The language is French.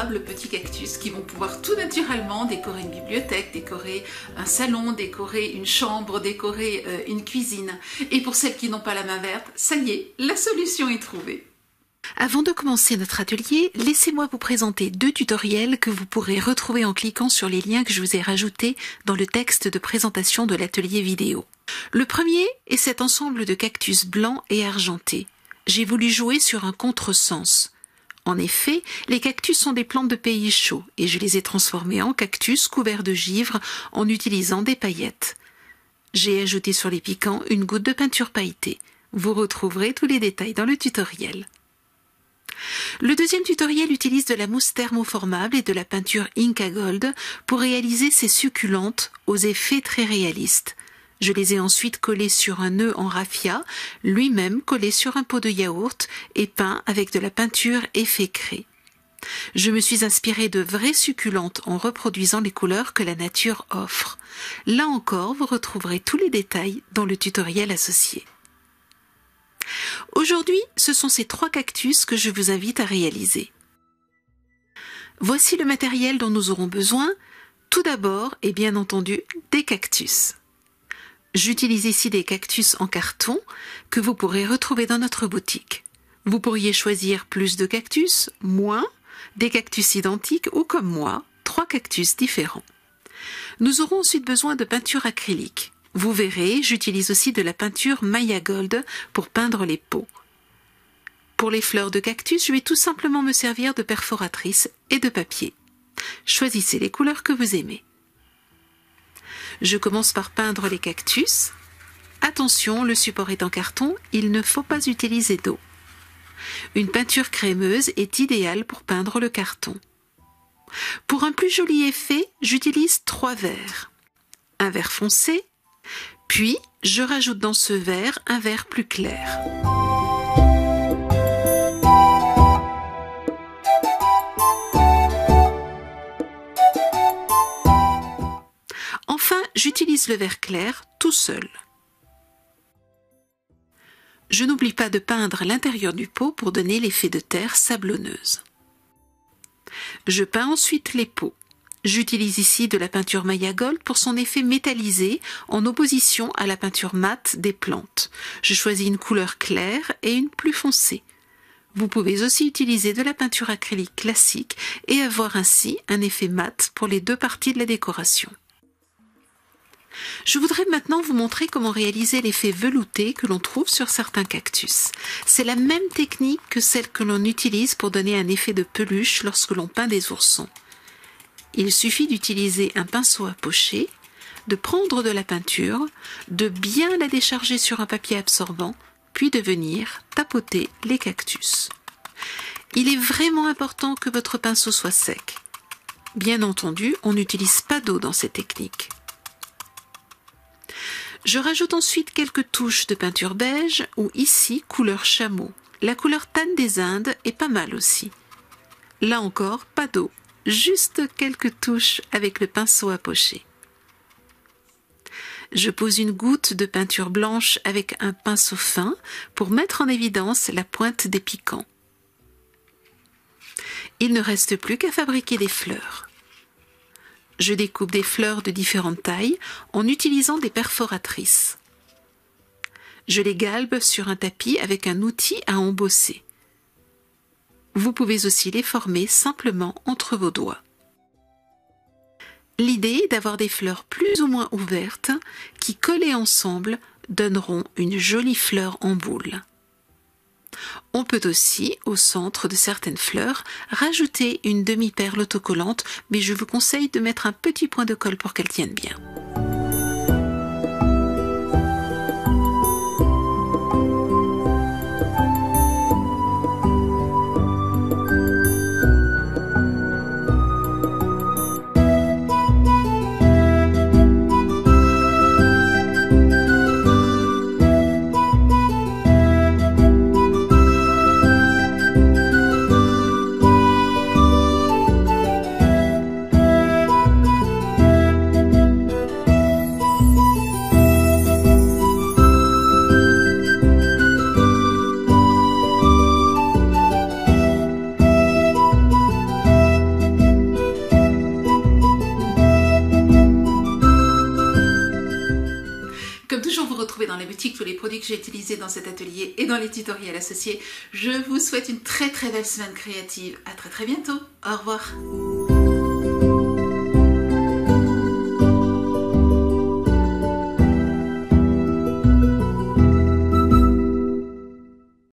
d'adorables petits cactus qui vont pouvoir tout naturellement décorer une bibliothèque, décorer un salon, décorer une chambre, décorer une cuisine. Et pour celles qui n'ont pas la main verte, ça y est, la solution est trouvée. Avant de commencer notre atelier, laissez-moi vous présenter 2 tutoriels que vous pourrez retrouver en cliquant sur les liens que je vous ai rajoutés dans le texte de présentation de l'atelier vidéo. Le premier est cet ensemble de cactus blancs et argentés. J'ai voulu jouer sur un contresens. En effet, les cactus sont des plantes de pays chauds et je les ai transformés en cactus couverts de givre en utilisant des paillettes. J'ai ajouté sur les piquants une goutte de peinture pailletée. Vous retrouverez tous les détails dans le tutoriel. Le deuxième tutoriel utilise de la mousse thermoformable et de la peinture Inca Gold pour réaliser ces succulentes aux effets très réalistes. Je les ai ensuite collées sur un nœud en raffia, lui-même collé sur un pot de yaourt et peint avec de la peinture effet craie. Je me suis inspirée de vraies succulentes en reproduisant les couleurs que la nature offre. Là encore, vous retrouverez tous les détails dans le tutoriel associé. Aujourd'hui, ce sont ces 3 cactus que je vous invite à réaliser. Voici le matériel dont nous aurons besoin. Tout d'abord, et bien entendu, des cactus. J'utilise ici des cactus en carton que vous pourrez retrouver dans notre boutique. Vous pourriez choisir plus de cactus, moins, des cactus identiques ou comme moi, 3 cactus différents. Nous aurons ensuite besoin de peinture acrylique. Vous verrez, j'utilise aussi de la peinture Maya Gold pour peindre les pots. Pour les fleurs de cactus, je vais tout simplement me servir de perforatrice et de papier. Choisissez les couleurs que vous aimez. Je commence par peindre les cactus. Attention, le support est en carton, il ne faut pas utiliser d'eau. Une peinture crémeuse est idéale pour peindre le carton. Pour un plus joli effet, j'utilise 3 verres. Un vert foncé, puis je rajoute dans ce vert un vert plus clair. Enfin, j'utilise le vert clair tout seul. Je n'oublie pas de peindre l'intérieur du pot pour donner l'effet de terre sablonneuse. Je peins ensuite les pots. J'utilise ici de la peinture Maya Gold pour son effet métallisé en opposition à la peinture mate des plantes. Je choisis une couleur claire et une plus foncée. Vous pouvez aussi utiliser de la peinture acrylique classique et avoir ainsi un effet mat pour les 2 parties de la décoration. Je voudrais maintenant vous montrer comment réaliser l'effet velouté que l'on trouve sur certains cactus. C'est la même technique que celle que l'on utilise pour donner un effet de peluche lorsque l'on peint des oursons. Il suffit d'utiliser un pinceau à pocher, de prendre de la peinture, de bien la décharger sur un papier absorbant, puis de venir tapoter les cactus. Il est vraiment important que votre pinceau soit sec. Bien entendu, on n'utilise pas d'eau dans cette technique. Je rajoute ensuite quelques touches de peinture beige ou ici couleur chameau. La couleur tanne des Indes est pas mal aussi. Là encore, pas d'eau, juste quelques touches avec le pinceau à pocher. Je pose une goutte de peinture blanche avec un pinceau fin pour mettre en évidence la pointe des piquants. Il ne reste plus qu'à fabriquer des fleurs. Je découpe des fleurs de différentes tailles en utilisant des perforatrices. Je les galbe sur un tapis avec un outil à embosser. Vous pouvez aussi les former simplement entre vos doigts. L'idée est d'avoir des fleurs plus ou moins ouvertes qui, collées ensemble, donneront une jolie fleur en boule. On peut aussi, au centre de certaines fleurs, rajouter une demi-perle autocollante, mais je vous conseille de mettre un petit point de colle pour qu'elle tienne bien. Comme toujours, vous retrouvez dans la boutique tous les produits que j'ai utilisés dans cet atelier et dans les tutoriels associés. Je vous souhaite une très belle semaine créative. À très bientôt. Au revoir.